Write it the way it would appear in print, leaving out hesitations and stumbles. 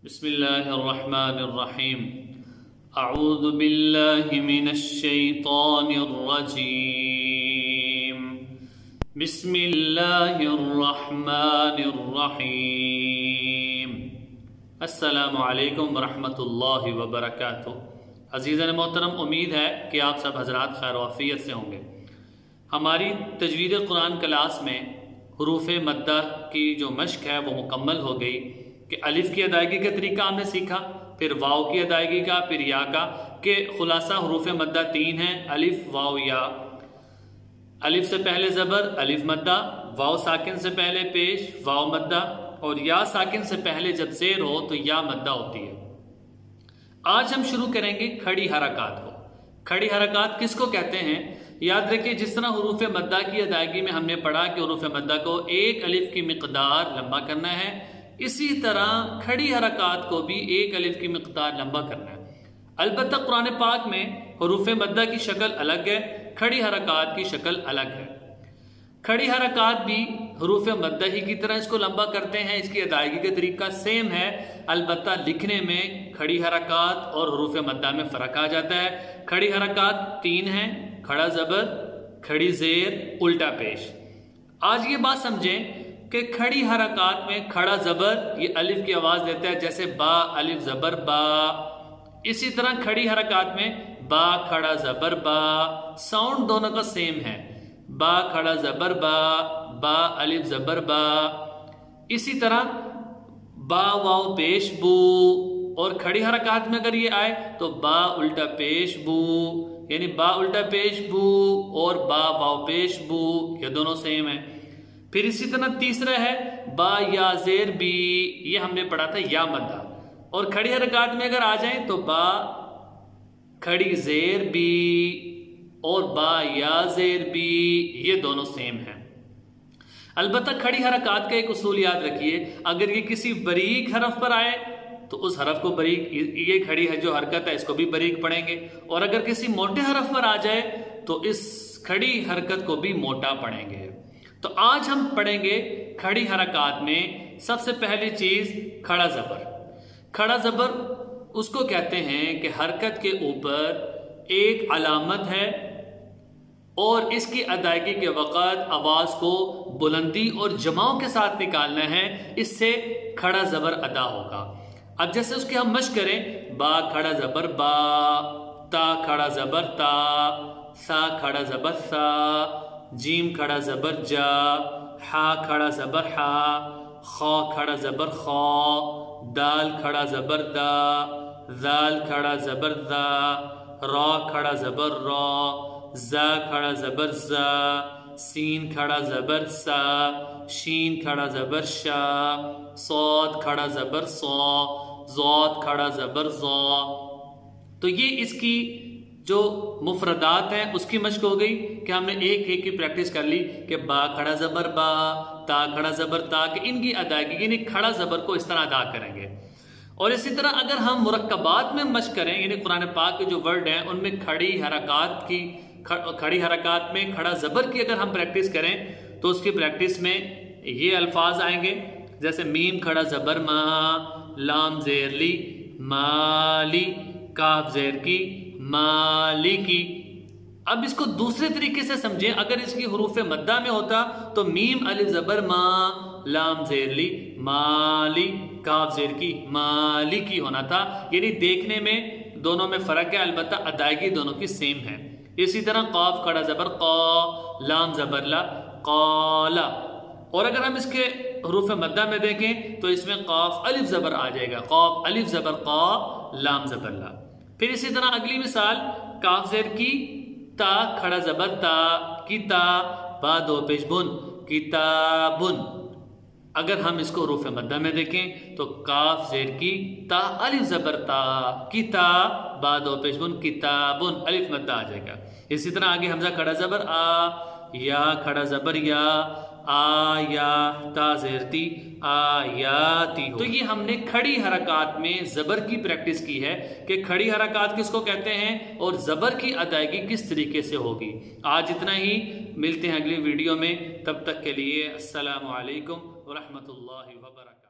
بسم اللہ الرحمن الرحیم اعوذ باللہ من الشیطان الرجیم بسم اللہ الرحمن الرحیم السلام علیکم ورحمۃ اللہ وبرکاتہ۔ عزیزان محترم، امید ہے کہ آپ سب حضرات خیر و عافیت سے ہوں گے۔ ہماری تجوید قرآن کلاس میں حروف مدہ کی جو مشق ہے وہ مکمل ہو گئی کہ الف کی ادائیگی کا طریقہ ہم نے سیکھا، پھر واو کی ادائیگی کا، پھر یا کا، کہ خلاصہ حروف مدہ تین ہیں: الف، واو، یا۔ الف سے پہلے زبر الف مدہ، واو ساکن سے پہلے پیش واو مدہ، اور یا ساکن سے پہلے جب زیر ہو تو یا مدہ ہوتی ہے۔ آج ہم شروع کریں گے کھڑی حرکات کو۔ کھڑی حرکات کس کو کہتے ہیں؟ یاد رکھیے، جس طرح حروف مدہ کی ادائیگی میں ہم نے پڑھا کہ حروف مدہ کو ایک الف کی مقدار لمبا کرنا ہے، اسی طرح کھڑی حرکات کو بھی ایک الف کی مقدار لمبا کرنا ہے۔ البتہ قرآن پاک میں حروف مدہ کی شکل الگ ہے، کھڑی حرکات کی شکل الگ ہے۔ کھڑی حرکات بھی حروف مدہ ہی کی طرح اس کو لمبا کرتے ہیں، اس کی ادائیگی کا طریقہ سیم ہے، البتہ لکھنے میں کھڑی حرکات اور حروف مدہ میں فرق آ جاتا ہے۔ کھڑی حرکات تین ہیں: کھڑا زبر، کھڑی زیر، الٹا پیش۔ آج یہ بات سمجھیں کہ کھڑی حرکات میں کھڑا زبر یہ الف کی آواز دیتا ہے، جیسے با الف زبر با۔ اسی طرح کھڑی حرکات میں با کھڑا زبر با، ساؤنڈ دونوں کا سیم ہے، با کھڑا زبر با، با الف زبر با۔ اسی طرح با واو پیش بو، اور کھڑی حرکات میں اگر یہ آئے تو با الٹا پیش بو، یعنی با الٹا پیش بو اور با واو پیش بو، یہ دونوں سیم ہیں۔ پھر اسی طرح تیسرا ہے با یا زیر بی، یہ ہم نے پڑھا تھا یا مدہ، اور کھڑی حرکات میں اگر آ جائیں تو با کھڑی زیر بی اور با یا زیر بی، یہ دونوں سیم ہیں۔ البتہ کھڑی حرکات کا ایک اصول یاد رکھیے، اگر یہ کسی باریک حرف پر آئے تو اس حرف کو باریک، یہ کھڑی ہے جو حرکت ہے اس کو بھی باریک پڑھیں گے، اور اگر کسی موٹے حرف پر آ جائے تو اس کھڑی حرکت کو بھی موٹا پڑھیں گے۔ تو آج ہم پڑھیں گے کھڑی حرکات میں سب سے پہلی چیز کھڑا زبر۔ کھڑا زبر اس کو کہتے ہیں کہ حرکت کے اوپر ایک علامت ہے اور اس کی ادائیگی کے وقت آواز کو بلندی اور جماؤں کے ساتھ نکالنا ہے، اس سے کھڑا زبر ادا ہوگا۔ اب جیسے اس کی ہم مشق کریں: با کھڑا زبر با، تا کھڑا زبر تا، سا کھڑا زبر سا، جیم کھڑا زبر جا، ہا کھڑا زبر ہا، خا کھڑا زبر خا، دال کھڑا زبر دا، زال کھڑا زبر زا، را کھڑا زبر را، زا کھڑا زبر زا، سین کھڑا زبر سا، شین کھڑا زبر شا، صاد کھڑا زبر صا، ضاد کھڑا زبر ضا۔ تو یہ اس کی جو مفردات ہیں اس کی مشق ہو گئی کہ ہم نے ایک ایک کی پریکٹس کر لی کہ با کھڑا زبر با، تا کھڑا زبر تا، کہ ان کی ادائیگی یعنی کھڑا زبر کو اس طرح ادا کریں گے۔ اور اسی طرح اگر ہم مرکبات میں مشق کریں، یعنی قرآن پاک کے جو ورڈ ہیں ان میں کھڑی حرکات میں کھڑا زبر کی اگر ہم پریکٹس کریں تو اس کی پریکٹس میں یہ الفاظ آئیں گے، جیسے میم کھڑا زبر ما، لام زیر لی مالی، کاف زیر کی مالی کی۔ اب اس کو دوسرے طریقے سے سمجھیں، اگر اس کی حروف مدہ میں ہوتا تو میم الف زبر ما، لام زیر لی مالی، کاف زیر کی مالی کی ہونا تھا، یعنی دیکھنے میں دونوں میں فرق ہے، البتہ ادائیگی دونوں کی سیم ہے۔ اسی طرح قاف کھڑا زبر قا، لام زبر لا قالا، اور اگر ہم اس کے حروف مدہ میں دیکھیں تو اس میں قاف الف زبر آ جائے گا، قاف الف زبر قا، لام زبر لا۔ پھر اسی طرح اگلی مثال کاف زیر کی تا کھڑا زبر تا، کتا، با دو پیش بن، کتابن۔ اگر ہم اس کو حروف مدہ میں دیکھیں تو کاف زیر کی تا الف زبر تا، کتا، با دو پیش بن، کتابن، الف مدہ آ جائے گا۔ اسی طرح آگے حمزہ کھڑا زبر آ، یا کھڑا زبر یا، آ یا تا زیر تی، آیاتی ہو۔ تو یہ ہم نے کھڑی حرکات میں زبر کی پریکٹس کی ہے کہ کھڑی حرکات کس کو کہتے ہیں اور زبر کی ادائیگی کس طریقے سے ہوگی۔ آج اتنا ہی، ملتے ہیں اگلی ویڈیو میں، تب تک کے لیے السلام علیکم ورحمۃ اللہ وبرکاتہ۔